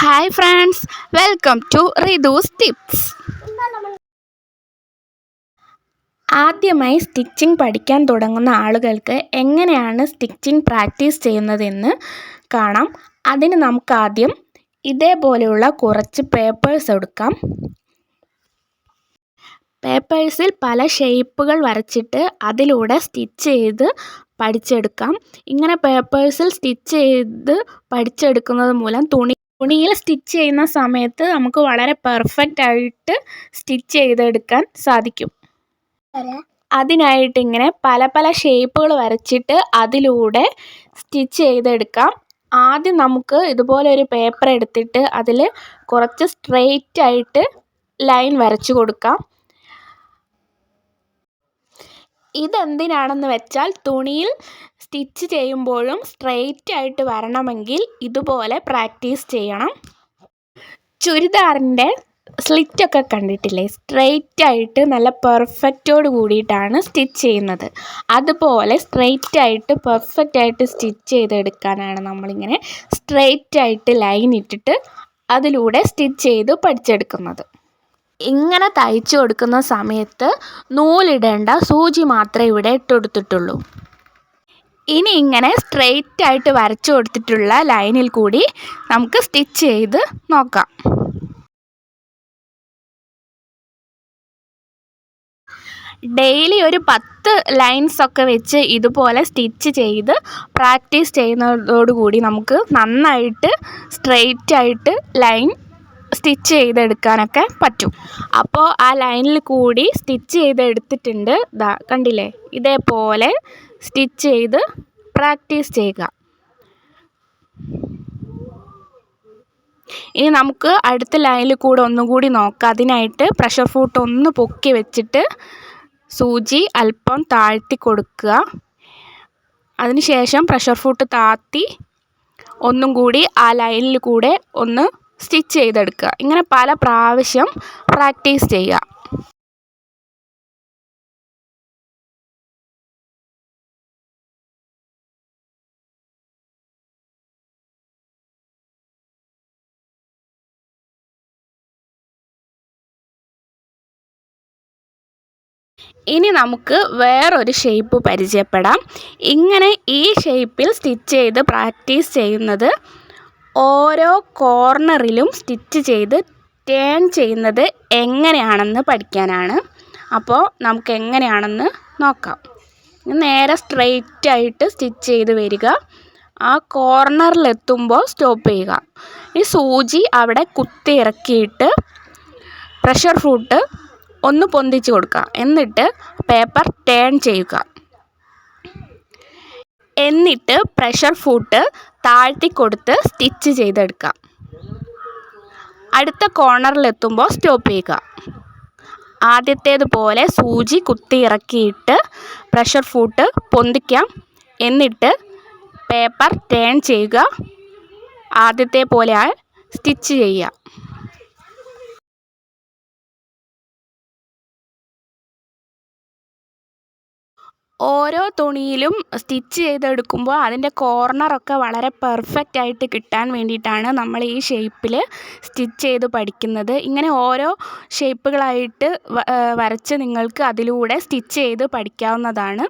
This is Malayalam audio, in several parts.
Hi friends, welcome to Ridhu's tips. ആദ്യമായി സ്റ്റിച്ചിങ് പഠിക്കാൻ തുടങ്ങുന്ന ആളുകൾക്ക് എങ്ങനെയാണ് സ്റ്റിച്ചിങ് പ്രാക്ടീസ് ചെയ്യുന്നതെന്ന് കാണാം. അതിന് നമുക്കാദ്യം ഇതേപോലെയുള്ള കുറച്ച് പേപ്പേഴ്സ് എടുക്കാം. പേപ്പേഴ്സിൽ പല ഷേപ്പുകൾ വരച്ചിട്ട് അതിലൂടെ സ്റ്റിച്ച് ചെയ്ത് പഠിച്ചെടുക്കാം. ഇങ്ങനെ പേപ്പേഴ്സിൽ സ്റ്റിച്ച് ചെയ്ത് പഠിച്ചെടുക്കുന്നത് മൂലം തുണിയിൽ സ്റ്റിച്ച് ചെയ്യുന്ന സമയത്ത് നമുക്ക് വളരെ പെർഫെക്റ്റ് ആയിട്ട് സ്റ്റിച്ച് ചെയ്തെടുക്കാൻ സാധിക്കും. അതിനായിട്ട് ഇങ്ങനെ പല പല ഷേപ്പുകൾ വരച്ചിട്ട് അതിലൂടെ സ്റ്റിച്ച് ചെയ്തെടുക്കാം. ആദ്യം നമുക്ക് ഇതുപോലെ ഒരു പേപ്പർ എടുത്തിട്ട് അതിൽ കുറച്ച് സ്ട്രെയിറ്റ് ആയിട്ട് ലൈൻ വരച്ചു കൊടുക്കാം. ഇതെന്തിനാണെന്ന് വെച്ചാൽ തുണിയിൽ സ്റ്റിച്ച് ചെയ്യുമ്പോഴും സ്ട്രെയിറ്റ് ആയിട്ട് വരണമെങ്കിൽ ഇതുപോലെ പ്രാക്ടീസ് ചെയ്യണം. ചുരിദാറിൻ്റെ സ്ലിറ്റൊക്കെ കണ്ടിട്ടില്ലേ? സ്ട്രെയിറ്റ് ആയിട്ട് നല്ല പെർഫെക്റ്റോട് കൂടിയിട്ടാണ് സ്റ്റിച്ച് ചെയ്യുന്നത്. അതുപോലെ സ്ട്രെയിറ്റ് ആയിട്ട് പെർഫെക്റ്റ് ആയിട്ട് സ്റ്റിച്ച് ചെയ്തെടുക്കാനാണ് നമ്മളിങ്ങനെ സ്ട്രെയിറ്റ് ആയിട്ട് ലൈൻ ഇട്ടിട്ട് അതിലൂടെ സ്റ്റിച്ച് ചെയ്ത് പഠിച്ചെടുക്കുന്നത്. ഇങ്ങനെ തയ്ച്ചു കൊടുക്കുന്ന സമയത്ത് നൂലിടേണ്ട, സൂചി മാത്രമേ ഇവിടെ ഇട്ടുകൊടുത്തിട്ടുള്ളൂ. ഇനി ഇങ്ങനെ സ്ട്രെയിറ്റ് ആയിട്ട് വരച്ചു കൊടുത്തിട്ടുള്ള ലൈനിൽ കൂടി നമുക്ക് സ്റ്റിച്ച് ചെയ്ത് നോക്കാം. ഡെയിലി ഒരു 10 ലൈൻസ് ഒക്കെ വെച്ച് ഇതുപോലെ സ്റ്റിച്ച് ചെയ്ത് പ്രാക്ടീസ് ചെയ്യുന്നതോടുകൂടി നമുക്ക് നന്നായിട്ട് സ്ട്രെയിറ്റ് ആയിട്ട് ലൈൻ സ്റ്റിച്ച് ചെയ്തെടുക്കാനൊക്കെ പറ്റും. അപ്പോൾ ആ ലൈനിൽ കൂടി സ്റ്റിച്ച് ചെയ്തെടുത്തിട്ടുണ്ട്. കണ്ടില്ലേ? ഇതേപോലെ സ്റ്റിച്ച് ചെയ്ത് പ്രാക്ടീസ് ചെയ്യുക. ഇനി നമുക്ക് അടുത്ത ലൈനിൽ കൂടെ ഒന്നുകൂടി നോക്കാം. അതിനായിട്ട് പ്രഷർ ഫൂട്ട് ഒന്ന് പൊക്കി വെച്ചിട്ട് സൂചി അല്പം താഴ്ത്തി കൊടുക്കുക. അതിനുശേഷം പ്രഷർ ഫൂട്ട് താഴ്ത്തി ഒന്നും കൂടി ആ ലൈനിൽ കൂടെ ഒന്ന് സ്റ്റിച്ച് ചെയ്തെടുക്കുക. ഇങ്ങനെ പല പ്രാവശ്യം പ്രാക്ടീസ് ചെയ്യുക. ഇനി നമുക്ക് വേറൊരു ഷേപ്പ് പരിചയപ്പെടാം. ഇങ്ങനെ ഈ ഷേപ്പിൽ സ്റ്റിച്ച് ചെയ്ത് പ്രാക്ടീസ് ചെയ്യുന്നത് ഓരോ കോർണറിലും സ്റ്റിച്ച് ചെയ്ത് ടേൺ ചെയ്യുന്നത് എങ്ങനെയാണെന്ന് പഠിക്കാനാണ്. അപ്പോൾ നമുക്ക് എങ്ങനെയാണെന്ന് നോക്കാം. നേരെ സ്ട്രെയിറ്റ് ആയിട്ട് സ്റ്റിച്ച് ചെയ്ത് വരിക. ആ കോർണറിലെത്തുമ്പോൾ സ്റ്റോപ്പ് ചെയ്യുക. ഈ സൂചി അവിടെ കുത്തി ഇറക്കിയിട്ട് പ്രഷർ ഫൂട്ട് ഒന്ന് പൊന്തിച്ച് കൊടുക്കുക. എന്നിട്ട് പേപ്പർ ടേൺ ചെയ്യുക. എന്നിട്ട് പ്രഷർ ഫൂട്ട് താഴ്ത്തി കൊടുത്ത് സ്റ്റിച്ച് ചെയ്തെടുക്കാം. അടുത്ത കോർണറിലെത്തുമ്പോൾ സ്റ്റോപ്പ് ചെയ്യുക. ആദ്യത്തേതുപോലെ സൂചി കുത്തി ഇറക്കിയിട്ട് പ്രഷർ ഫൂട്ട് പൊന്തിക്കാം. എന്നിട്ട് പേപ്പർ ടേൺ ചെയ്യുക. ആദ്യത്തെ പോലെ സ്റ്റിച്ച് ചെയ്യുക. ഓരോ തുണിയിലും സ്റ്റിച്ച് ചെയ്തെടുക്കുമ്പോൾ അതിൻ്റെ കോർണറൊക്കെ വളരെ പെർഫെക്റ്റ് ആയിട്ട് കിട്ടാൻ വേണ്ടിയിട്ടാണ് നമ്മൾ ഈ ഷേപ്പിൽ സ്റ്റിച്ച് ചെയ്ത് പഠിക്കുന്നത്. ഇങ്ങനെ ഓരോ ഷേപ്പുകളായിട്ട് വരച്ച് നിങ്ങൾക്ക് അതിലൂടെ സ്റ്റിച്ച് ചെയ്ത് പഠിക്കാവുന്നതാണ്.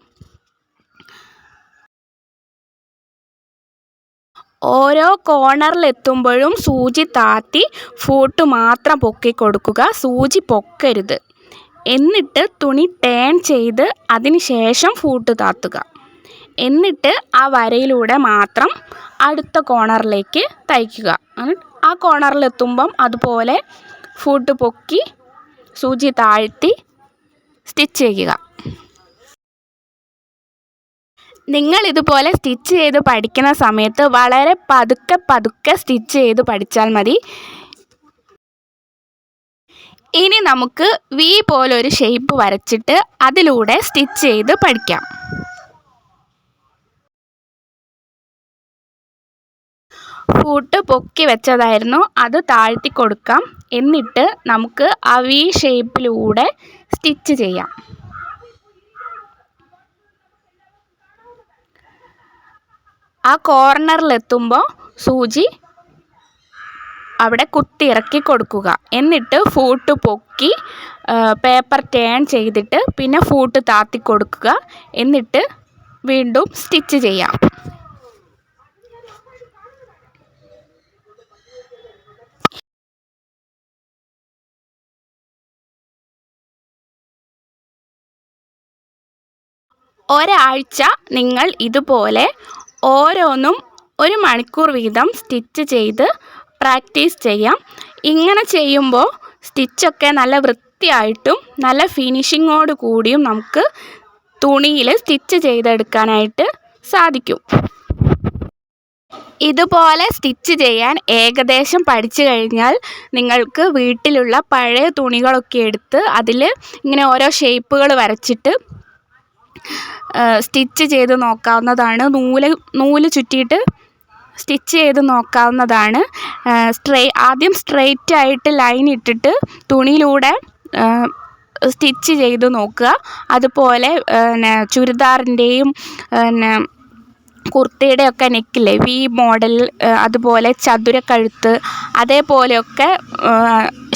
ഓരോ കോർണറിലെത്തുമ്പോഴും സൂചി താഴ്ത്തി ഫൂട്ട് മാത്രം പൊക്കി കൊടുക്കുക. സൂചി പൊക്കരുത്. എന്നിട്ട് തുണി ടേൺ ചെയ്ത് അതിന് ശേഷം ഫൂട്ട് താത്തുക. എന്നിട്ട് ആ വരയിലൂടെ മാത്രം അടുത്ത കോർണറിലേക്ക് തയ്ക്കുക. ആ കോർണറിലെത്തുമ്പം അതുപോലെ ഫൂട്ട് പൊക്കി സൂചി താഴ്ത്തി സ്റ്റിച്ച് ചെയ്യുക. നിങ്ങൾ ഇതുപോലെ സ്റ്റിച്ച് ചെയ്ത് പഠിക്കുന്ന സമയത്ത് വളരെ പതുക്കെ സ്റ്റിച്ച് ചെയ്ത് പഠിച്ചാൽ മതി. ഇനി നമുക്ക് വി പോലൊരു ഷേപ്പ് വരച്ചിട്ട് അതിലൂടെ സ്റ്റിച്ച് ചെയ്ത് പഠിക്കാം. ഫൂട്ട് പൊക്കി വെച്ചതായിരുന്നു, അത് താഴ്ത്തി കൊടുക്കാം. എന്നിട്ട് നമുക്ക് ആ വി ഷേപ്പിലൂടെ സ്റ്റിച്ച് ചെയ്യാം. ആ കോർണറിലെത്തുമ്പോൾ സൂചി അവിടെ കുത്തിയിറക്കി കൊടുക്കുക. എന്നിട്ട് ഫൂട്ട് പൊക്കി പേപ്പർ ടേൺ ചെയ്തിട്ട് പിന്നെ ഫൂട്ട് താത്തി കൊടുക്കുക. എന്നിട്ട് വീണ്ടും സ്റ്റിച്ച് ചെയ്യാം. ഒരാഴ്ച നിങ്ങൾ ഇതുപോലെ ഓരോന്നും 1 മണിക്കൂർ വീതം സ്റ്റിച്ച് ചെയ്ത് പ്രാക്ടീസ് ചെയ്യാം. ഇങ്ങനെ ചെയ്യുമ്പോൾ സ്റ്റിച്ചൊക്കെ നല്ല വൃത്തിയായിട്ടും നല്ല ഫിനിഷിങ്ങോട് കൂടിയും നമുക്ക് തുണിയിൽ സ്റ്റിച്ച് ചെയ്തെടുക്കാനായിട്ട് സാധിക്കും. ഇതുപോലെ സ്റ്റിച്ച് ചെയ്യാൻ ഏകദേശം പഠിച്ചു കഴിഞ്ഞാൽ നിങ്ങൾക്ക് വീട്ടിലുള്ള പഴയ തുണികളൊക്കെ എടുത്ത് അതിൽ ഇങ്ങനെ ഓരോ ഷേപ്പുകൾ വരച്ചിട്ട് സ്റ്റിച്ച് ചെയ്ത് നോക്കാവുന്നതാണ്. നൂല് ചുറ്റിയിട്ട് സ്റ്റിച്ച് ചെയ്ത് നോക്കാവുന്നതാണ്. ആദ്യം സ്ട്രെയിറ്റ് ആയിട്ട് ലൈൻ ഇട്ടിട്ട് തുണിയിലൂടെ സ്റ്റിച്ച് ചെയ്ത് നോക്കുക. അതുപോലെ ചുരിദാറിൻ്റെയും കുർത്തയുടെയൊക്കെ നെക്കില്ലേ വി മോഡൽ, അതുപോലെ ചതുരക്കഴുത്ത്, അതേപോലെയൊക്കെ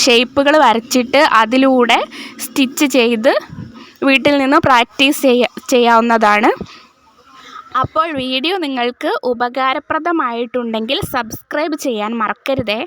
ഷേപ്പുകൾ വരച്ചിട്ട് അതിലൂടെ സ്റ്റിച്ച് ചെയ്ത് വീട്ടിൽ നിന്ന് പ്രാക്ടീസ് ചെയ്യാവുന്നതാണ്. അപ്പോൾ വീഡിയോ നിങ്ങൾക്ക് ഉപകാരപ്രദമായിട്ടുണ്ടെങ്കിൽ സബ്സ്ക്രൈബ് ചെയ്യാൻ മറക്കരുതേ.